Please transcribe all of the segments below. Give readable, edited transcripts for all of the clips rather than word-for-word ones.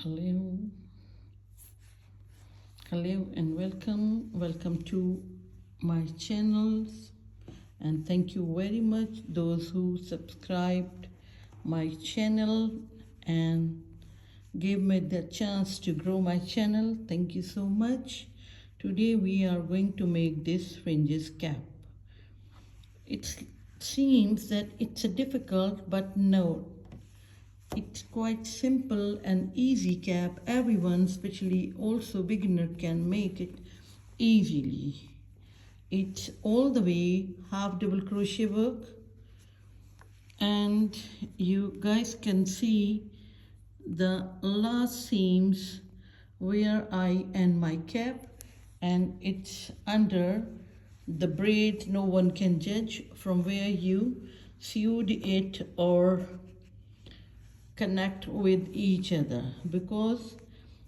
Hello, and welcome to my channels, and thank you very much those who subscribed my channel and gave me the chance to grow my channel. Thank you so much. Today we are going to make this fringes cap. It seems that it's a difficult, but no, it's quite simple and easy cap. Everyone, especially also beginner, can make it easily. It's all the way half double crochet work, and you guys can see the last seams where I end my cap, and it's under the braid. No one can judge from where you sewed it or connect with each other, because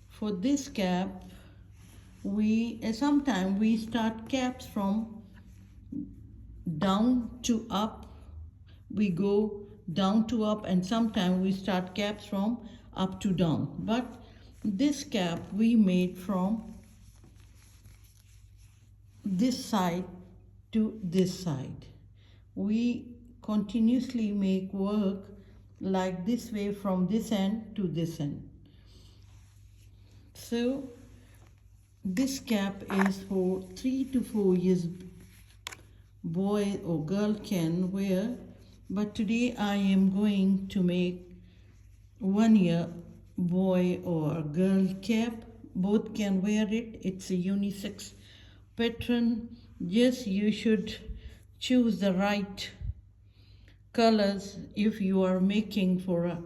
for this cap we sometimes we start caps from down to up, we go down to up, and sometimes we start caps from up to down. But this cap we made from this side to this side. We continuously make work like this way from this end to this end. So this cap is for 3 to 4 years boy or girl can wear, but today I am going to make 1 year boy or girl cap. Both can wear it. It's a unisex pattern. Yes, you should choose the right colors. If you are making for a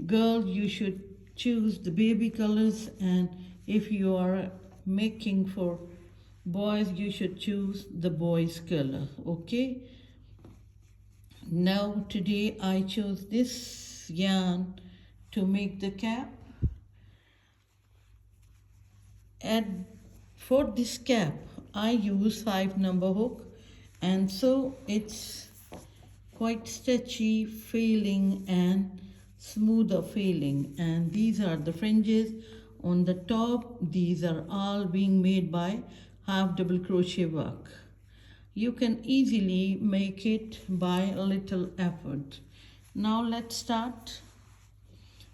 girl, you should choose the baby colors, and if you are making for boys, you should choose the boys color. Okay, now today I chose this yarn to make the cap, and for this cap I use 5 number hook, and so it's quite stretchy feeling and smoother feeling. And these are the fringes on the top. These are all being made by half double crochet work. You can easily make it by a little effort. Now let's start.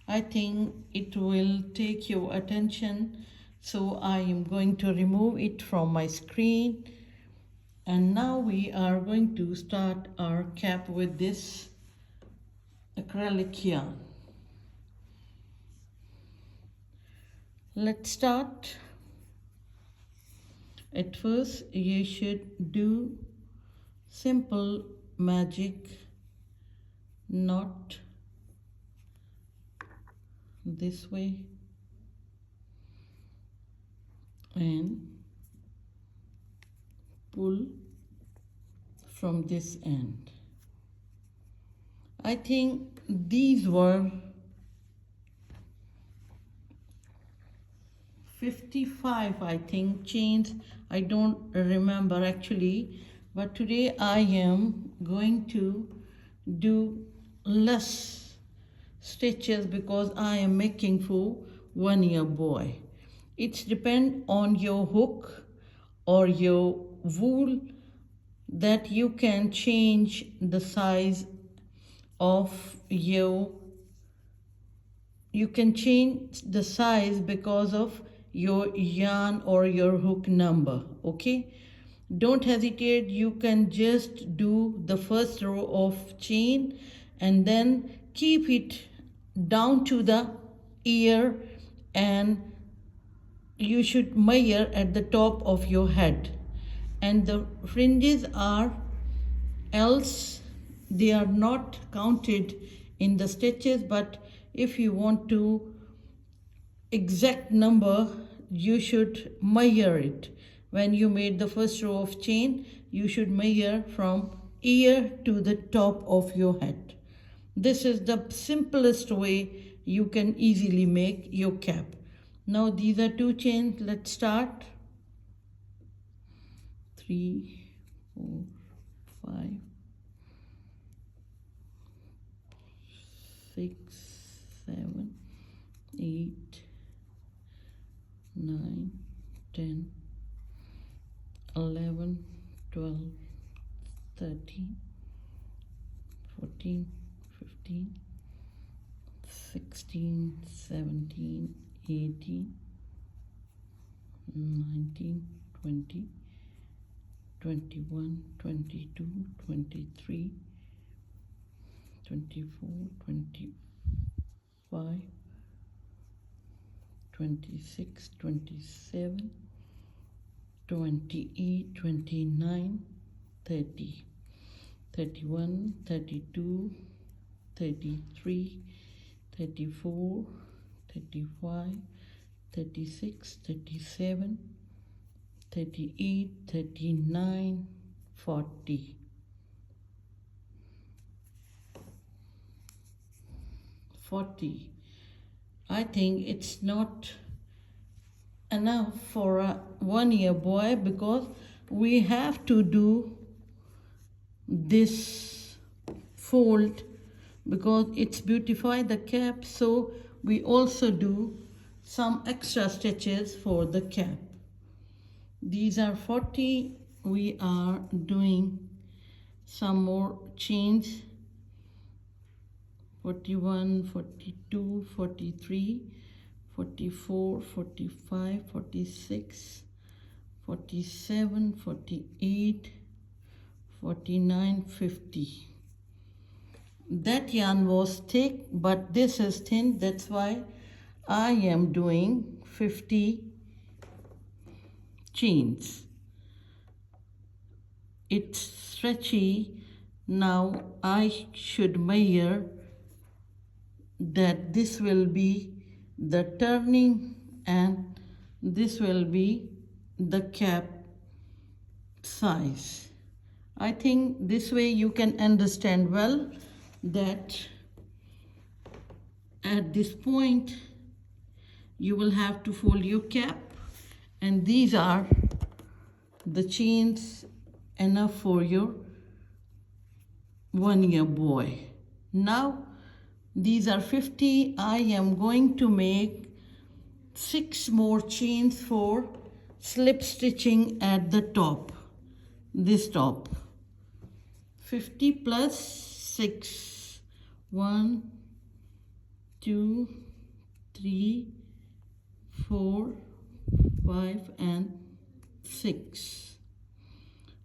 I think it will take your attention, so I am going to remove it from my screen. And now we are going to start our cap with this acrylic yarn. Let's start. At first you should do simple magic knot this way and pull from this end. I think these were 55, I think, chains. I don't remember actually, but today I am going to do less stitches because I am making for 1 year boy. It depends on your hook or your wool that you can change the size of your, you can change the size because of your yarn or your hook number. Okay, don't hesitate. You can just do the first row of chain and then keep it down to the ear, and you should measure at the top of your head. And the fringes are, else they are not counted in the stitches, but if you want to exact number, you should measure it. When you made the first row of chain, you should measure from ear to the top of your head. This is the simplest way you can easily make your cap. Now these are 2 chains. Let's start. 3, 4, 5, 6, 7, 8, 10, 11, 12, 13, 14, 15, 16, 17, 18, 19, 20, 21, 22, 23, 24, 25, 26, 27, 28, 29, 30, 31, 32, 33, 34, 35, 36, 37, 38, 39, 40. 40. I think it's not enough for a 1-year boy because we have to do this fold because it's beautify the cap, so we also do some extra stitches for the cap. These are 40. We are doing some more chains. 41, 42, 43, 44, 45, 46, 47, 48, 49, 50. That yarn was thick, but this is thin. That's why I am doing 50 chains. It's stretchy. Now I should measure that this will be the turning and this will be the cap size. I think this way you can understand well that at this point you will have to fold your cap, and these are the chains enough for your 1-year boy. Now these are 50. I am going to make 6 more chains for slip stitching at the top, this top. 50 plus 6, 1, 2, 3, 4, 5 and 6.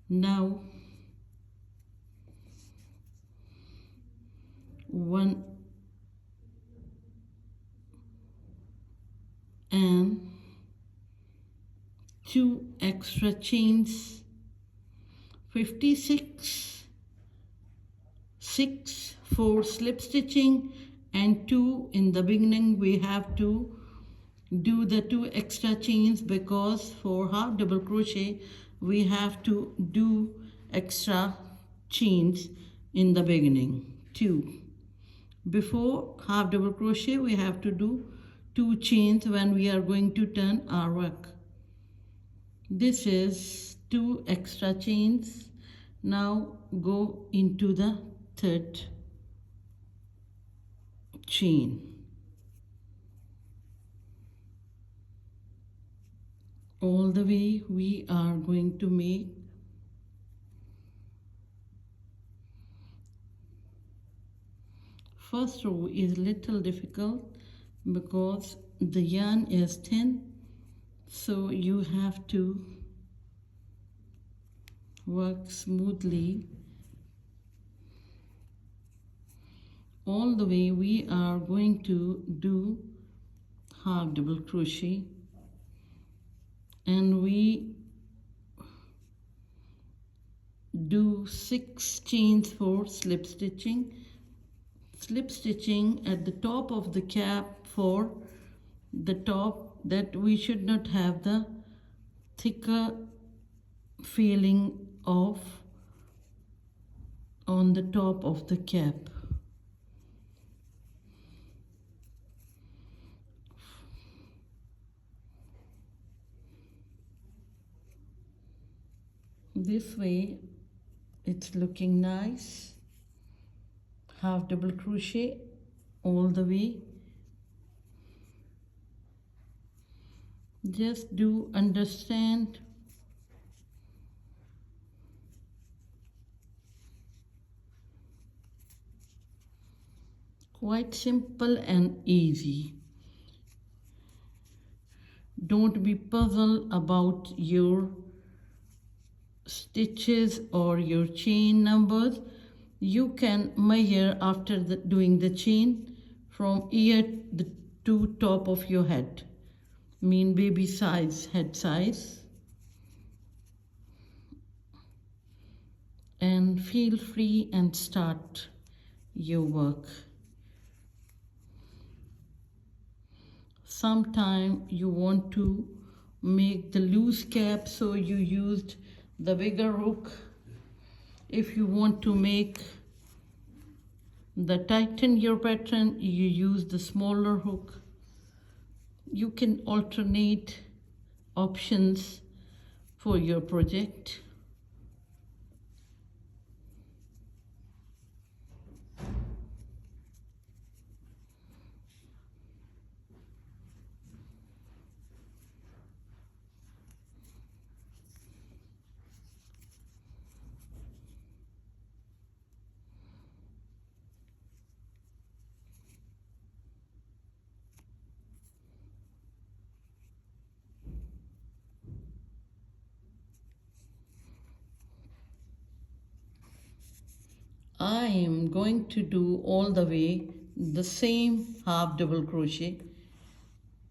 Now 1 and 2 extra chains, 56, 6 for slip stitching and 2 in the beginning. We have to do the 2 extra chains because for half double crochet we have to do extra chains in the beginning. 2 before half double crochet we have to do 2 chains when we are going to turn our work. This is 2 extra chains. Now go into the 3rd chain. All the way we are going to make first row is little difficult because the yarn is thin, so you have to work smoothly. All the way we are going to do half double crochet, and we do 6 chains for slip stitching. Slip stitching at the top of the cap for the top, that we should not have the thicker feeling of on the top of the cap. This way it's looking nice. Half double crochet all the way. Just do understand. Quite simple and easy. Don't be puzzled about your stitches or your chain numbers. You can measure after doing the chain from ear to top of your head, mean baby size, head size, and feel free and start your work. Sometime you want to make the loose cap, so you used the bigger hook. If you want to make the tighten your pattern, you use the smaller hook. You can alternate options for your project. I am going to do all the way the same half double crochet.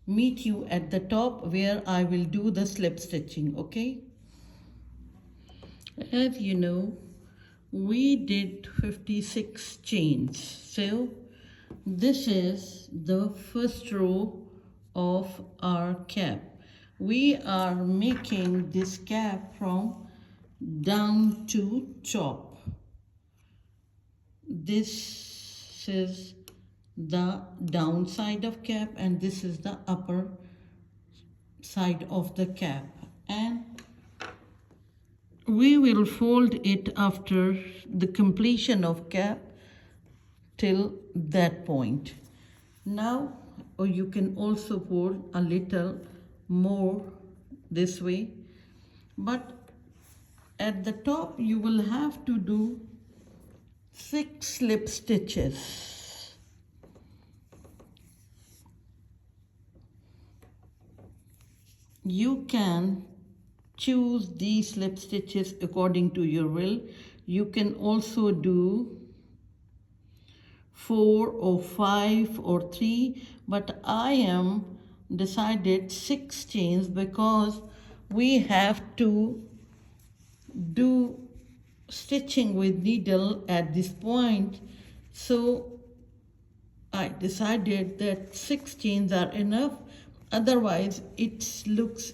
Meet you at the top where I will do the slip stitching, okay? As you know, we did 56 chains. So this is the first row of our cap. We are making this cap from down to top. This is the down side of cap and this is the upper side of the cap, and we will fold it after the completion of cap till that point. Now, or you can also fold a little more this way, but at the top you will have to do 6 slip stitches. You can choose these slip stitches according to your will. You can also do 4 or 5 or 3, but I am decided 6 chains because we have to do stitching with needle at this point, so I decided that 6 chains are enough, otherwise it looks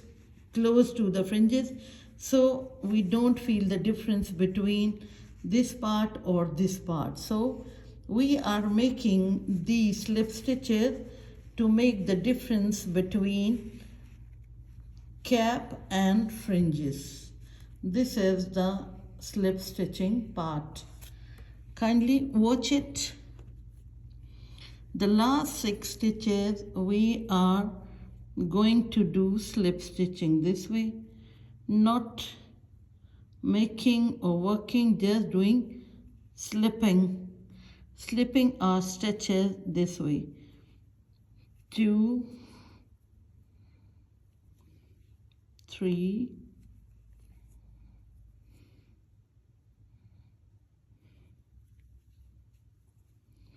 close to the fringes, so we don't feel the difference between this part or this part. So we are making these slip stitches to make the difference between cap and fringes. This is the slip stitching part. Kindly watch it. The last 6 stitches we are going to do slip stitching this way, not making or working, just doing slipping our stitches this way. 2, 3,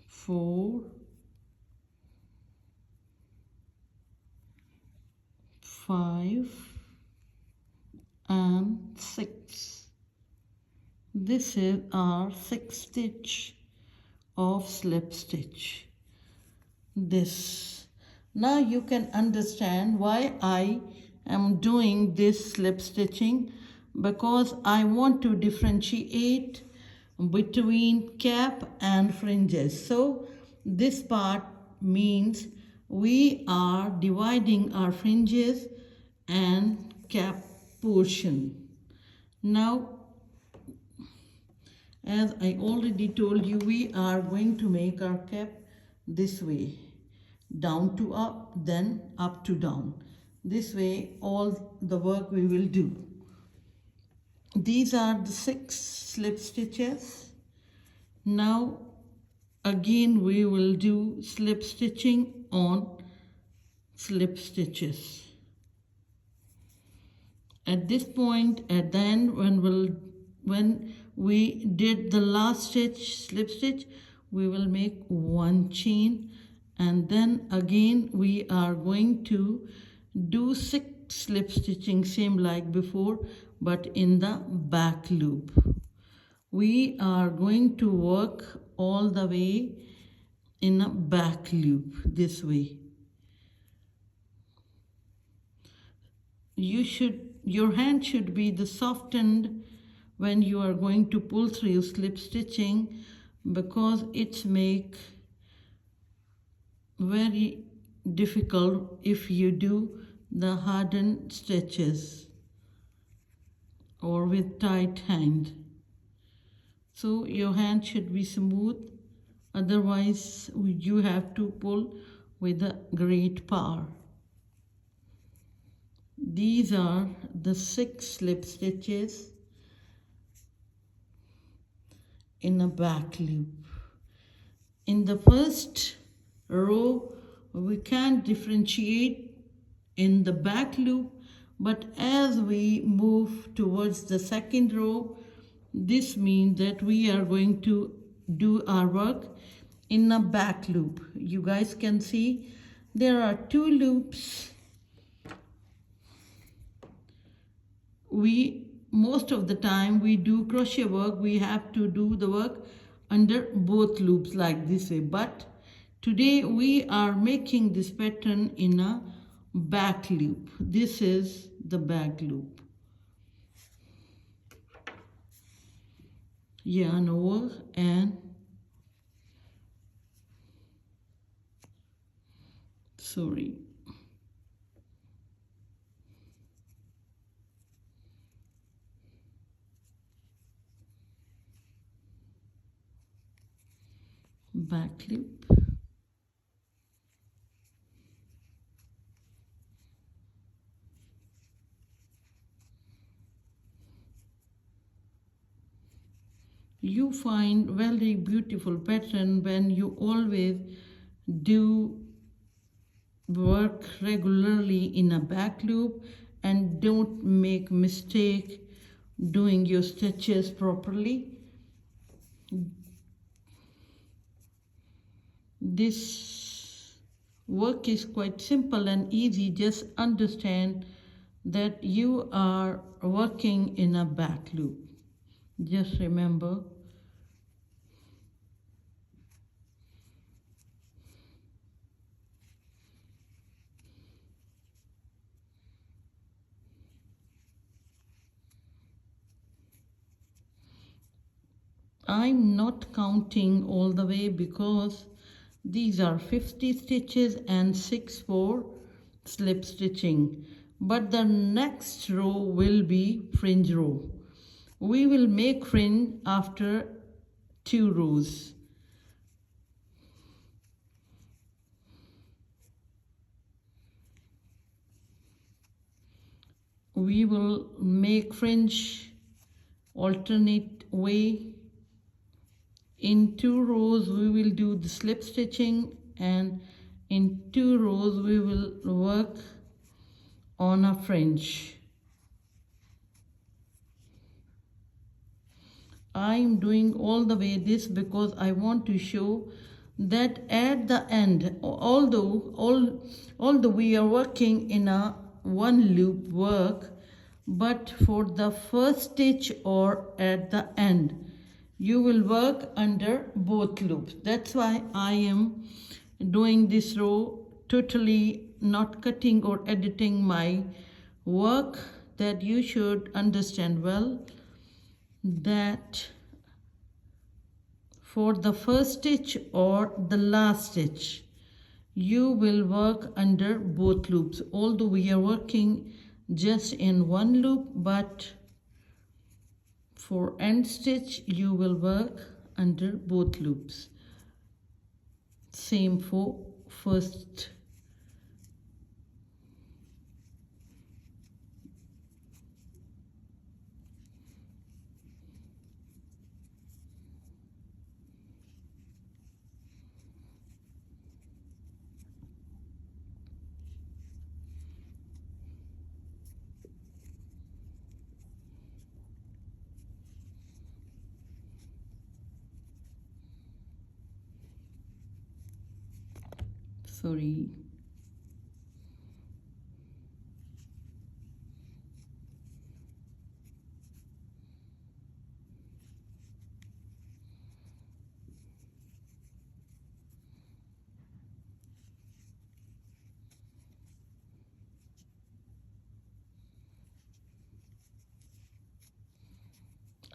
4, 5 and 6. This is our 6th stitch of slip stitch. This. Now you can understand why I am doing this slip stitching, because I want to differentiate between cap and fringes. So this part means we are dividing our fringes and cap portion. Now, as I already told you, we are going to make our cap this way, down to up, then up to down. This way all the work we will do. These are the 6 slip stitches. Now again we will do slip stitching on slip stitches. At this point, at the end, when we did the last stitch, slip stitch, we will make 1 chain, and then again we are going to do 6 slip stitching, same like before, but in the back loop. We are going to work all the way in a back loop this way. Your hand should be the softened when you are going to pull through slip stitching, because it's make very difficult if you do the hardened stitches or with tight hand. So your hand should be smooth, otherwise you have to pull with a great power. These are the 6 slip stitches in a back loop. In the first row, we can't differentiate in the back loop, but as we move towards the second row, this means that we are going to do our work in a back loop. You guys can see there are 2 loops. Most of the time we do crochet work, we have to do the work under both loops like this way, but today we are making this pattern in a back loop. This is the back loop. Yarn over and back loop. You find very beautiful pattern when you always do work regularly in a back loop and don't make mistake doing your stitches properly. This work is quite simple and easy. Just understand that you are working in a back loop. Just remember. I'm not counting all the way because these are 50 stitches and 6 for slip stitching. But the next row will be fringe row. We will make fringe after 2 rows. We will make fringe alternate way. In 2 rows we will do the slip stitching, and in 2 rows we will work on a fringe. I'm doing all the way this because I want to show that at the end, although we are working in a 1 loop work, but for the first stitch or at the end you will work under both loops. That's why I am doing this row totally not cutting or editing my work, that you should understand well that for the first stitch or the last stitch you will work under both loops. Although we are working just in 1 loop, but for end stitch you will work under both loops. Same for first sorry.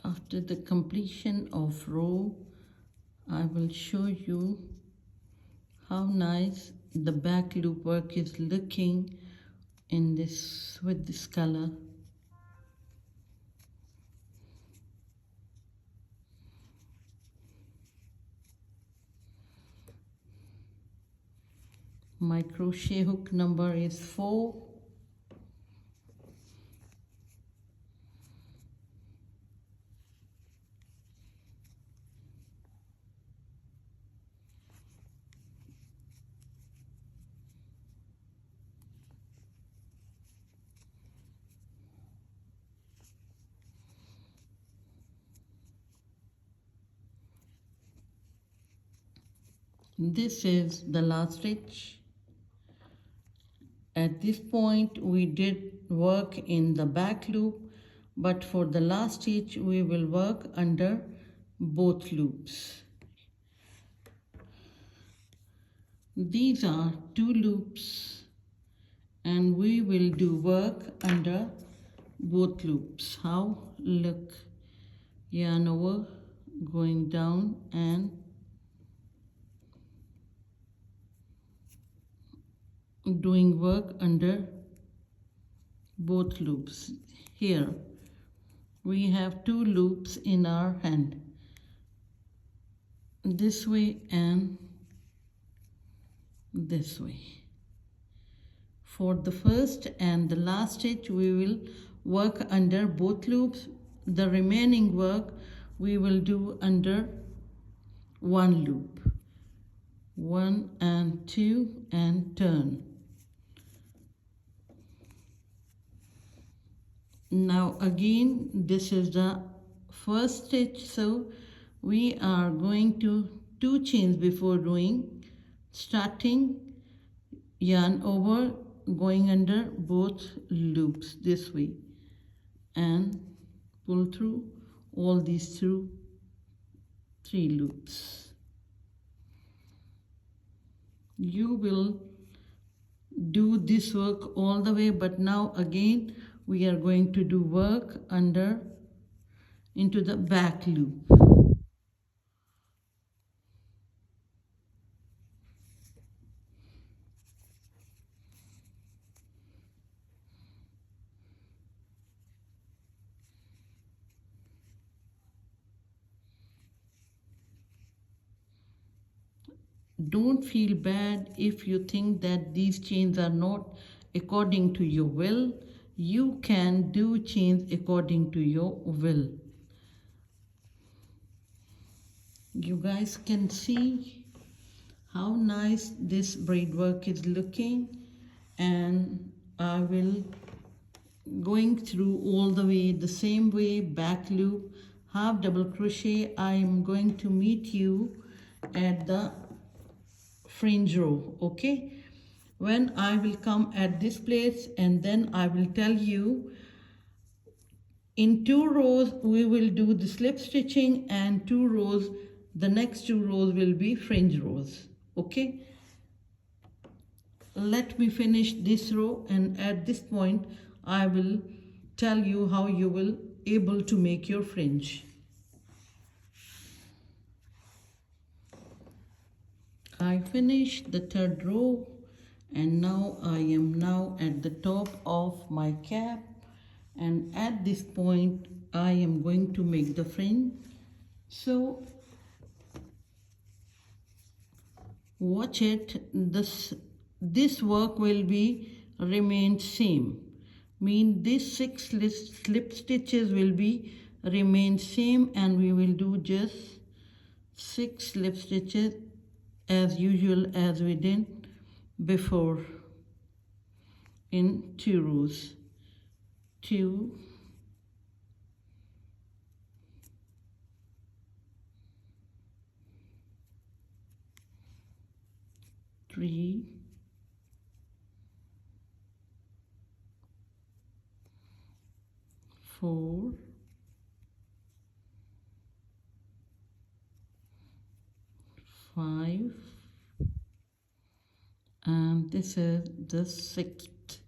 After the completion of row, I will show you how nice the back loop work is looking in this with this color. My crochet hook number is 4. This is the last stitch. At this point we did work in the back loop, but for the last stitch we will work under both loops. These are 2 loops and we will do work under both loops. How? Look, yarn over, going down and doing work under both loops. Here we have 2 loops in our hand, this way and this way. For the first and the last stitch we will work under both loops. The remaining work we will do under one loop, 1 and 2 and turn. Now again this is the first stitch, so we are going to 2 chains before doing, starting yarn over, going under both loops this way and pull through all these through 3 loops. You will do this work all the way, but now again we are going to do work under into the back loop. Don't feel bad if you think that these chains are not according to your will. You can do chains according to your will. You guys can see how nice this braid work is looking, and I will going through all the way the same way, back loop, half double crochet. I am going to meet you at the fringe row, okay? When I will come at this place, and then I will tell you in 2 rows we will do the slip stitching, and 2 rows, the next 2 rows will be fringe rows, okay? Let me finish this row, and at this point I will tell you how you will able to make your fringe. I finished the 3rd row, and now I am now at the top of my cap, and at this point I am going to make the fringe. So watch it. This work will be remain same, mean these 6 slip stitches will be remain same, and we will do just 6 slip stitches as usual as we did before in 2 rows. 2, 3, 4, 5, and this is the 6th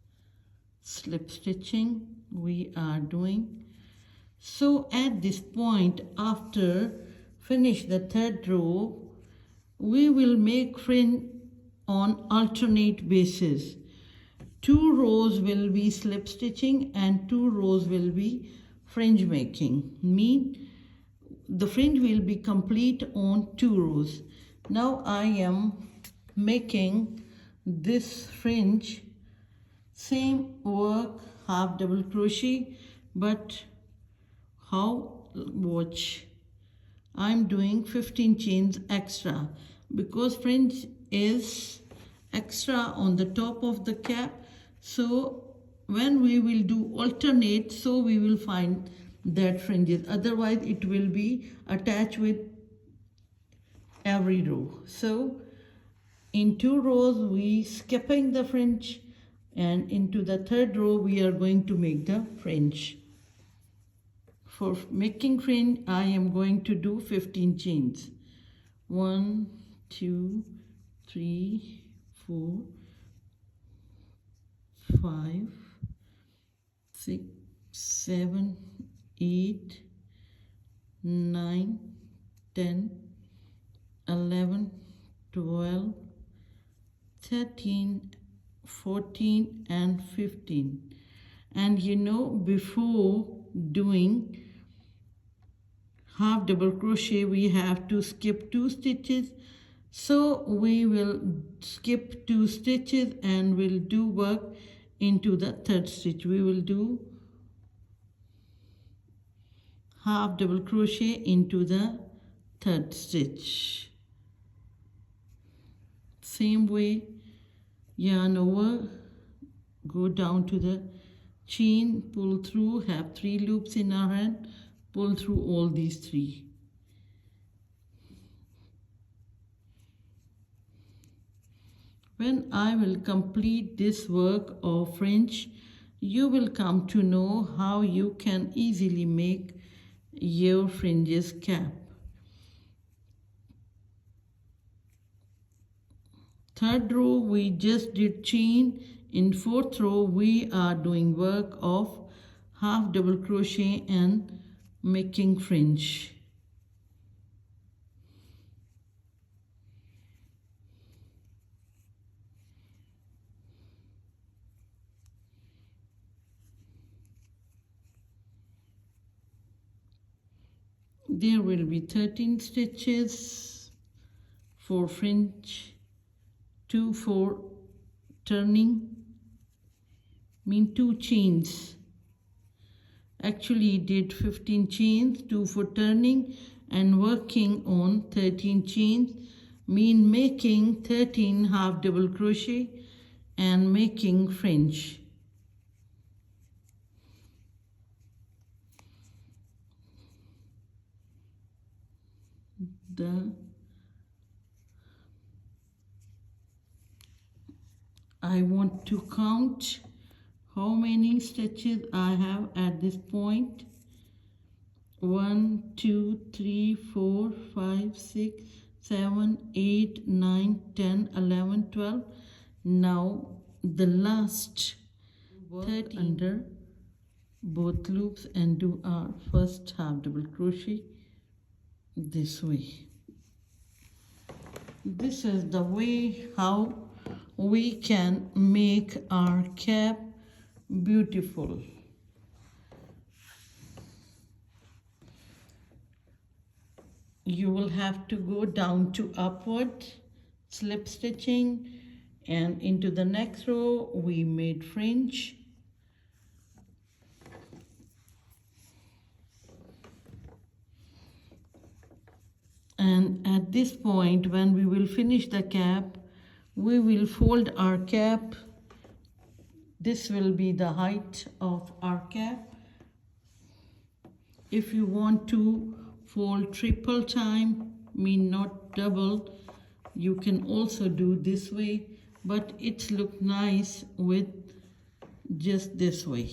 slip stitching we are doing. So at this point, after finish the 3rd row, we will make fringe on alternate basis. 2 rows will be slip stitching and 2 rows will be fringe making. Mean the fringe will be complete on 2 rows. Now I am making this fringe, same work, half double crochet, but how? Watch. I'm doing 15 chains extra because fringe is extra on the top of the cap. So when we will do alternate, so we will find that fringes, otherwise it will be attached with every row. So in 2 rows we skipping the fringe, and into the 3rd row we are going to make the fringe. For making fringe I am going to do 15 chains. 1, 2, 3, 4, 5, 6, 7, 8, 9, 10, 11, 12, 13, 14 and 15. And you know, before doing half double crochet we have to skip 2 stitches. So we will skip 2 stitches and we'll do work into the 3rd stitch. We will do half double crochet into the 3rd stitch. Same way, yarn over, go down to the chain, pull through, have 3 loops in our hand, pull through all these 3. When I will complete this work of fringe, you will come to know how you can easily make your fringes cap. 3rd row we just did chain. In 4th row we are doing work of half double crochet and making fringe. There will be 13 stitches for fringe, 2 for turning, mean 2 chains. Actually did 15 chains, 2 for turning and working on 13 chains, mean making 13 half double crochet and making fringe. I want to count how many stitches I have at this point. 1, 2, 3, 4, 5, 6, 7, 8, 9, 10, 11, 12. Now the last 30 under both loops and do our first half double crochet this way. This is the way how we can make our cap beautiful. You will have to go down to upward slip stitching, and into the next row we made fringe. And at this point, when we will finish the cap, we will fold our cap. This will be the height of our cap. If you want to fold triple time, mean not double, you can also do this way, but it looks nice with just this way.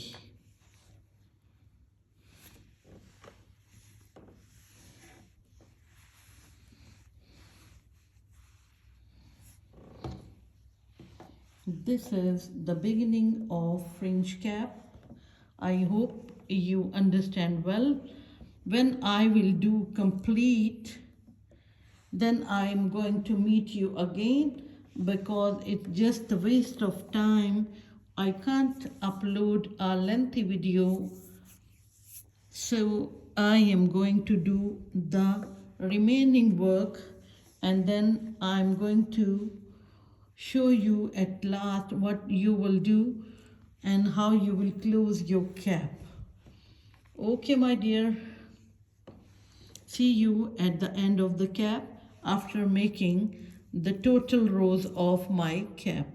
This is the beginning of fringe cap. I hope you understand well. When I will do complete, then I'm going to meet you again, because it's just a waste of time. I can't upload a lengthy video, so I am going to do the remaining work, and then I'm going to show you at last what you will do and how you will close your cap. Okay, my dear. See you at the end of the cap after making the total rows of my cap.